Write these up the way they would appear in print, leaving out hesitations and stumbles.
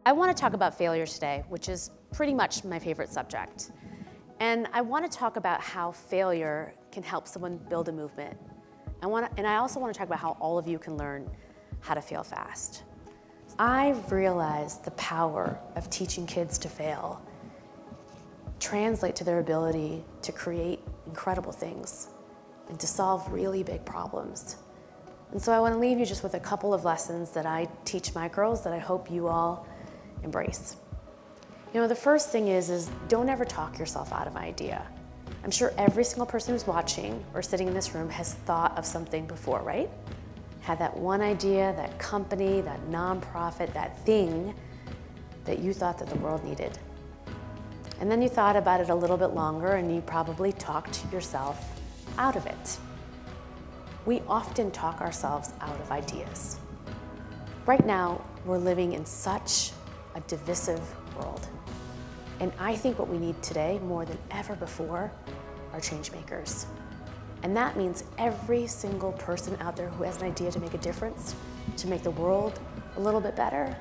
I want to talk about failure today, which is pretty much my favorite subject. And I want to talk about how failure can help someone build a movement. I also want to talk about how all of you can learn how to fail fast. I've realized the power of teaching kids to fail translate to their ability to create incredible things and to solve really big problems. And so I want to leave you just with a couple of lessons that I teach my girls that I hope you all embrace. You know, the first thing is don't ever talk yourself out of an idea. I'm sure every single person who's watching or sitting in this room has thought of something before, right? Had that one idea, that company, that nonprofit, that thing that you thought that the world needed. And then you thought about it a little bit longer and you probably talked yourself out of it. We often talk ourselves out of ideas. Right now, we're living in such a divisive world. And I think what we need today, more than ever before, are change makers. And that means every single person out there who has an idea to make a difference, to make the world a little bit better,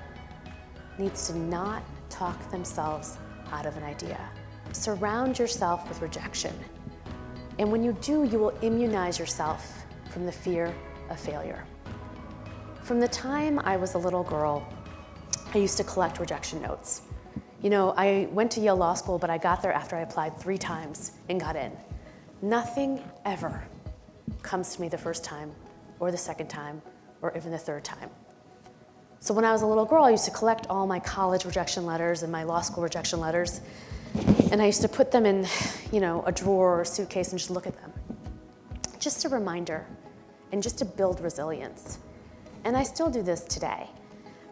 needs to not talk themselves out of an idea. Surround yourself with rejection. And when you do, you will immunize yourself from the fear of failure. From the time I was a little girl, I used to collect rejection notes. You know, I went to Yale Law School, but I got there after I applied 3 times and got in. Nothing ever comes to me the first time, or the second time, or even the third time. So when I was a little girl, I used to collect all my college rejection letters and my law school rejection letters, and I used to put them in, you know, a drawer or a suitcase and just look at them. Just a reminder, and just to build resilience. And I still do this today.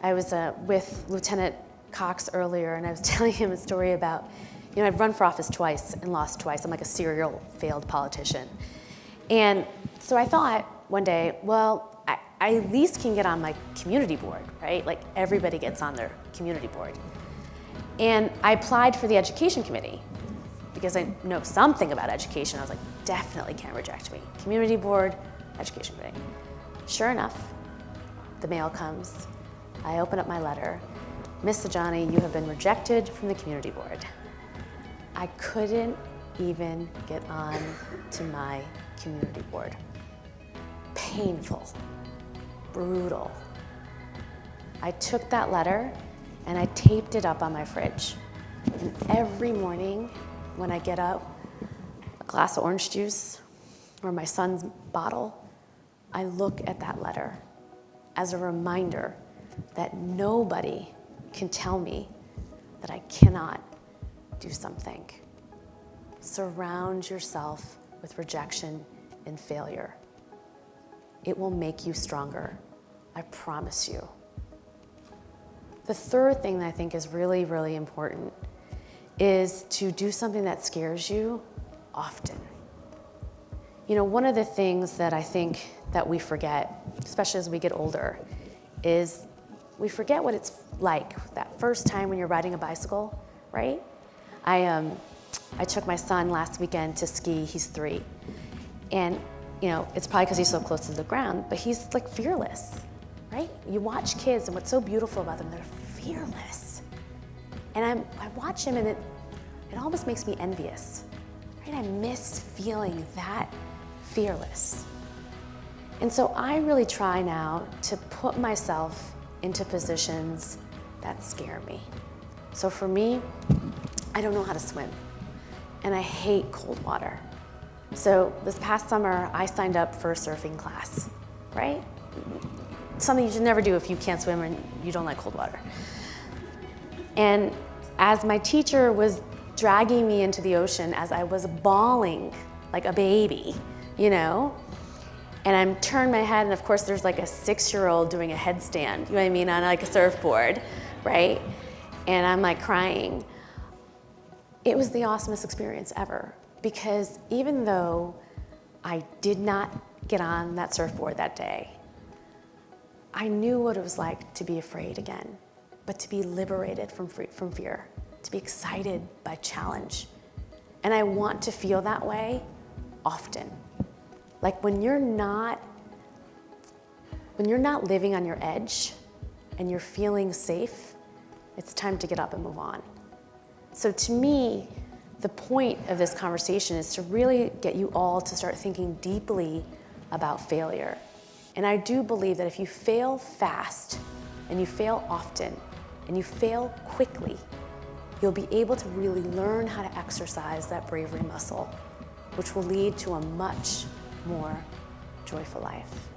I was with Lieutenant Cox earlier, and I was telling him a story about, you know, I've run for office twice and lost twice. I'm like a serial failed politician. And so I thought one day, well, I at least can get on my community board, right? Like everybody gets on their community board. And I applied for the education committee because I know something about education. I was like, definitely can't reject me. Community board, education committee. Sure enough, the mail comes. I open up my letter. Miss Saujani, you have been rejected from the community board. I couldn't even get on to my community board. Painful, brutal. I took that letter and I taped it up on my fridge. And every morning when I get up, a glass of orange juice or my son's bottle, I look at that letter as a reminder that nobody can tell me that I cannot do something. Surround yourself with rejection and failure. It will make you stronger, I promise you. The third thing that I think is really, really important is to do something that scares you often. You know, one of the things that I think that we forget, especially as we get older, is we forget what it's like that first time when you're riding a bicycle, right? I took my son last weekend to ski. He's 3. And, you know, it's probably because he's so close to the ground, but he's like fearless, right? You watch kids and what's so beautiful about them, they're fearless. And I watch him and it almost makes me envious, right? I miss feeling that fearless. And so I really try now to put myself into positions that scare me. So for me, I don't know how to swim, and I hate cold water. So this past summer, I signed up for a surfing class, right? Something you should never do if you can't swim and you don't like cold water. And as my teacher was dragging me into the ocean, as I was bawling like a baby, you know, and I'm turned my head, and of course there's like a 6-year-old doing a headstand, you know what I mean, on like a surfboard, right? And I'm like crying. It was the awesomest experience ever, because even though I did not get on that surfboard that day, I knew what it was like to be afraid again, but to be liberated from fear, to be excited by challenge. And I want to feel that way often. Like when you're not living on your edge and you're feeling safe it's time to get up and move on. So to me, the point of this conversation is to really get you all to start thinking deeply about failure. And I do believe that if you fail fast, and you fail often, and you fail quickly, you'll be able to really learn how to exercise that bravery muscle, which will lead to a much more joyful life.